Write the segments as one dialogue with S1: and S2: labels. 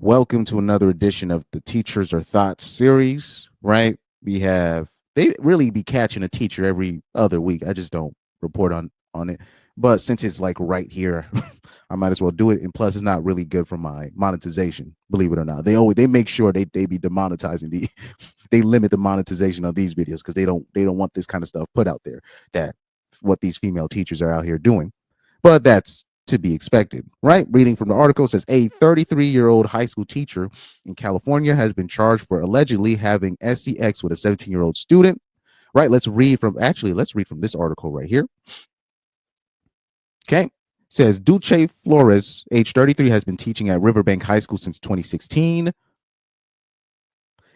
S1: Welcome to another edition of the Teachers Or Thoughts series, right? They really be catching a teacher every other week. I just don't report on it. But since it's like right here, I might as well do it. And plus, it's not really good for my monetization, believe it or not. They make sure they be demonetizing they limit the monetization of these videos because they don't want this kind of stuff put out there, that what these female teachers are out here doing. But that's to be expected, right? Reading from the article says a 33-year-old high school teacher in California has been charged for allegedly having SCX with a 17-year-old student. Right? Let's read from this article right here. Okay. Says Dulce Flores, age 33, has been teaching at Riverbank High School since 2016.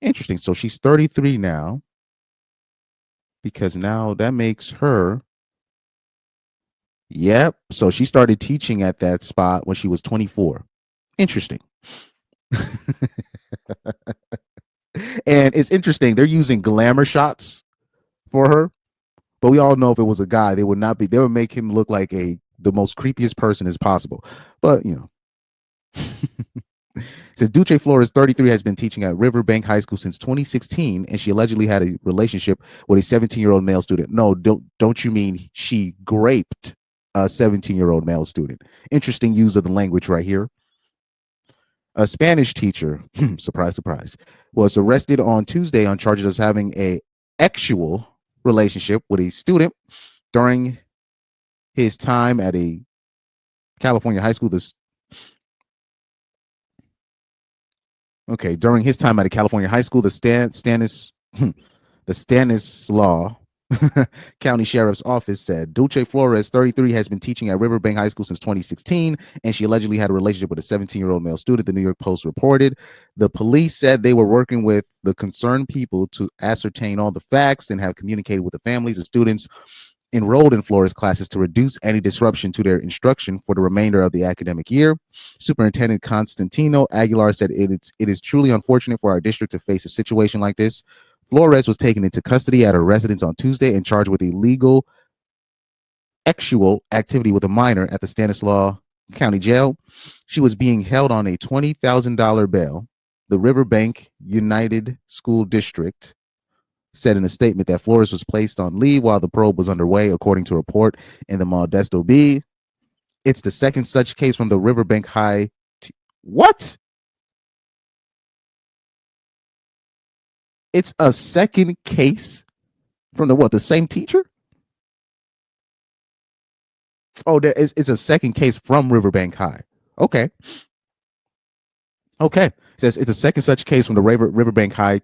S1: Interesting. So she's 33 now, because now that makes her. Yep. So she started teaching at that spot when she was 24. Interesting. And it's interesting. They're using glamour shots for her, but we all know if it was a guy, they would not be. They would make him look like the most creepiest person as possible. But it says Dulce Flores, 33, has been teaching at Riverbank High School since 2016, and she allegedly had a relationship with a 17-year-old male student. No, don't you mean she graped a 17-year-old male student? Interesting use of the language right here. A Spanish teacher, surprise, surprise, was arrested on Tuesday on charges of having a exual relationship with a student during his time at a California high school. During his time at a California high school, the Stanislaus County Sheriff's Office said Dulce Flores, 33, has been teaching at Riverbank High School since 2016, and she allegedly had a relationship with a 17-year-old male student, the New York Post reported. The police said they were working with the concerned people to ascertain all the facts and have communicated with the families of students enrolled in Flores classes to reduce any disruption to their instruction for the remainder of the academic year. Superintendent Constantino Aguilar said it is truly unfortunate for our district to face a situation like this. Flores was taken into custody at her residence on Tuesday and charged with illegal exual activity with a minor at the Stanislaus County Jail. She was being held on a $20,000 bail. The Riverbank United School District said in a statement that Flores was placed on leave while the probe was underway, according to a report in the Modesto Bee. It's the second such case from the Riverbank High. What? It's a second case from the same teacher? Oh, it's a second case from Riverbank High. Okay. It says it's a second such case from the Riverbank High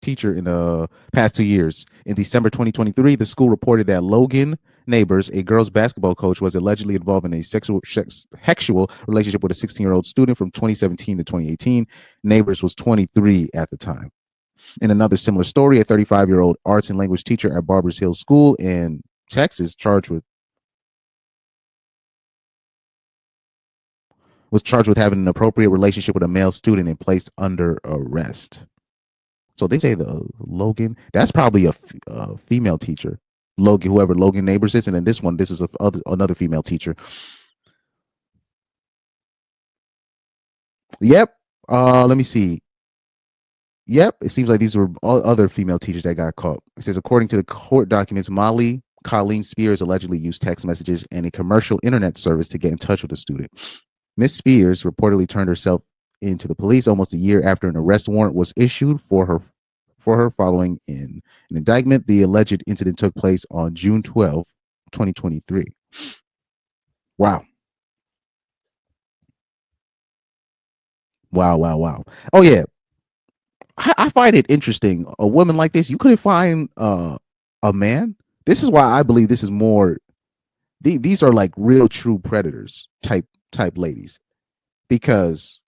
S1: teacher in the past 2 years. In December 2023, the school reported that Logan Neighbors, a girls basketball coach, was allegedly involved in a sexual relationship with a 16-year-old student from 2017 to 2018. Neighbors was 23 at the time. In another similar story, a 35-year-old arts and language teacher at Barbers Hill School in Texas was charged with having an inappropriate relationship with a male student and placed under arrest. So they say the Logan, that's probably a female teacher. Logan, whoever Logan Neighbors is, and then this is another female teacher. Yep. Let me see. Yep, it seems like these were all other female teachers that got caught. It says, according to the court documents, Molly Colleen Spears allegedly used text messages and a commercial internet service to get in touch with a student. Miss Spears reportedly turned herself into the police almost a year after an arrest warrant was issued for her following in an indictment. The alleged incident took place on June 12, 2023. Wow. Oh yeah. I find it interesting. A woman like this, you couldn't find a man. This is why I believe this is more. These are like real true predators type ladies, because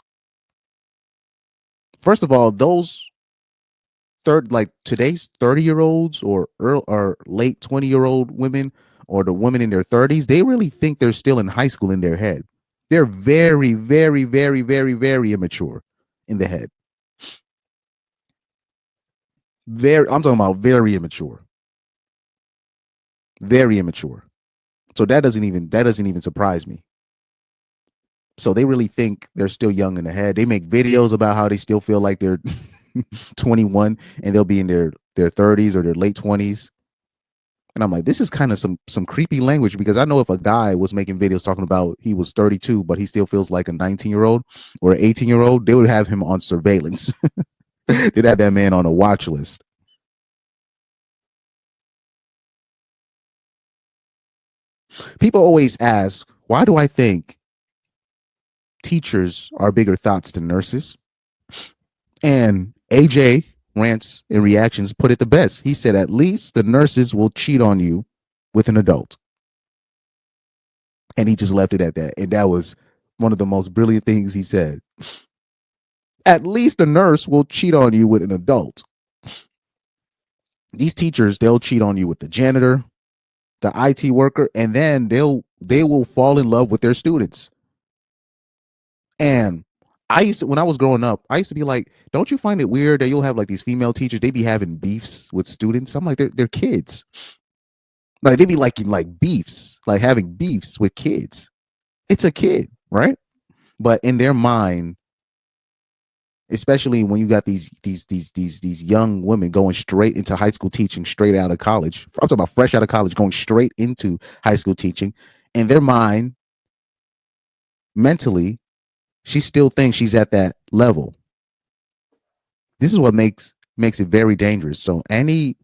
S1: first of all, those today's 30-year-olds or late 20-year-old women, or the women in their 30s, they really think they're still in high school in their head. They're very, very, very, very, very immature in the head. I'm talking about very immature. Very immature. So that doesn't even surprise me. So they really think they're still young in the head. They make videos about how they still feel like they're 21 and they'll be in their 30s or their late 20s. And I'm like, this is kind of some creepy language, because I know if a guy was making videos talking about he was 32, but he still feels like a 19-year-old or an 18-year-old, they would have him on surveillance. They'd have that man on a watch list. People always ask, why do I think teachers are bigger thoughts than nurses? And AJ Rants and Reactions put it the best. He said, at least the nurses will cheat on you with an adult. And he just left it at that. And that was one of the most brilliant things he said. At least the nurse will cheat on you with an adult. These teachers, they'll cheat on you with the janitor, the IT worker, and then they will fall in love with their students. And when I was growing up, I used to be like, don't you find it weird that you'll have like these female teachers, they be having beefs with students? I'm like, they're kids. Like they be like beefs, like having beefs with kids. It's a kid, right? But in their mind, especially when you got these young women going straight into high school teaching, straight out of college. I'm talking about fresh out of college, going straight into high school teaching. In their mind, mentally, she still thinks she's at that level. This is what makes it very dangerous. So and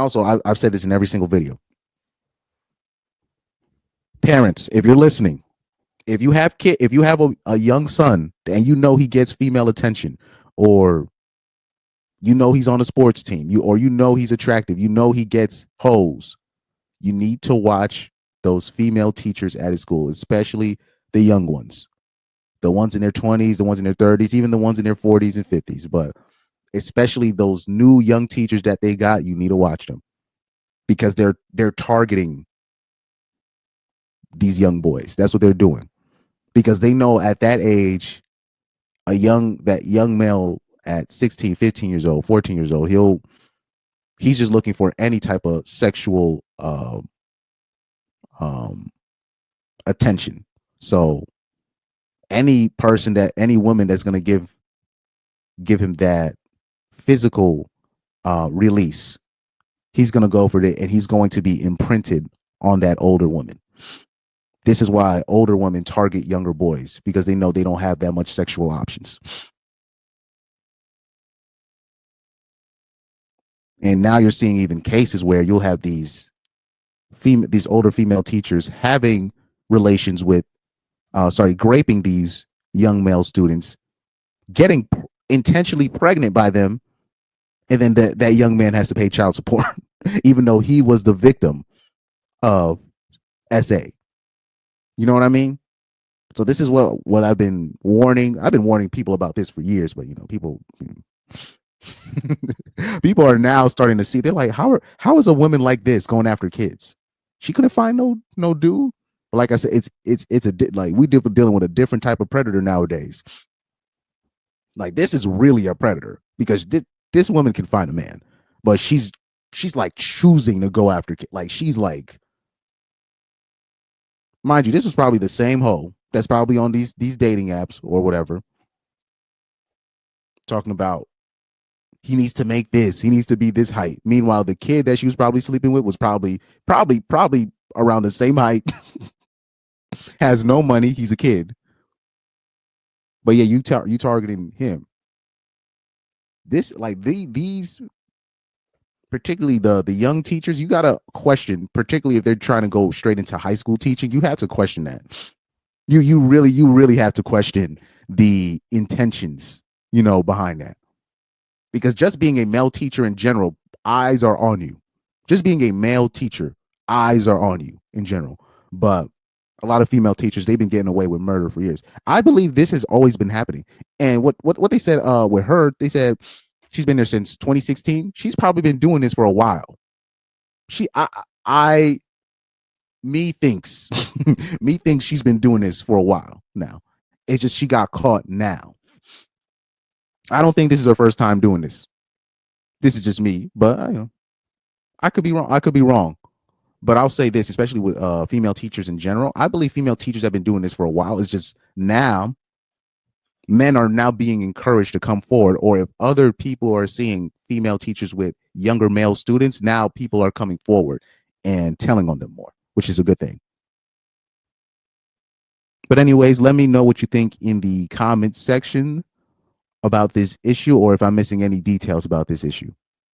S1: also I've said this in every single video. Parents, if you're listening, if you have a young son and you know he gets female attention, or you know he's on a sports team, you know he's attractive, you know he gets hoes, you need to watch those female teachers at his school, especially the young ones, the ones in their 20s, the ones in their 30s, even the ones in their 40s and 50s. But especially those new young teachers that they got, you need to watch them, because they're targeting these young boys. That's what they're doing, because they know at that age, that young male at 16, 15 years old, 14 years old, he's just looking for any type of sexual um, attention. So any woman that's going to give him that physical release, he's going to go for it, and he's going to be imprinted on that older woman. This is why older women target younger boys, because they know they don't have that much sexual options. And now you're seeing even cases where you'll have these older female teachers having relations with, graping these young male students, getting intentionally pregnant by them, and then that young man has to pay child support, even though he was the victim of SA. You know what I mean? So this is what I've been warning. I've been warning people about this for years, but people people are now starting to see. They're like, how is a woman like this going after kids? She couldn't find no dude. But like I said, we dealing with a different type of predator nowadays. Like, this is really a predator, because this woman can find a man, but she's like choosing to go after kids. Like, she's like, mind you, this was probably the same hoe that's probably on these dating apps or whatever, talking about he needs to make this, he needs to be this height. Meanwhile, the kid that she was probably sleeping with was probably around the same height, has no money, he's a kid. But yeah, you targeting him. This, like, these particularly the young teachers, you gotta question, particularly if they're trying to go straight into high school teaching, you have to question that. You really have to question the intentions, behind that. Because just being a male teacher in general, eyes are on you. Just being a male teacher, eyes are on you in general. But a lot of female teachers, they've been getting away with murder for years. I believe this has always been happening. And what they said with her, they said she's been there since 2016. She's probably been doing this for a while. Me thinks she's been doing this for a while now. It's just she got caught now. I don't think this is her first time doing this. This is just me, but I could be wrong. But I'll say this, especially with female teachers in general, I believe female teachers have been doing this for a while. It's just now men are now being encouraged to come forward, or if other people are seeing female teachers with younger male students, now people are coming forward and telling on them more, which is a good thing. But anyways, let me know what you think in the comments section about this issue, or if I'm missing any details about this issue.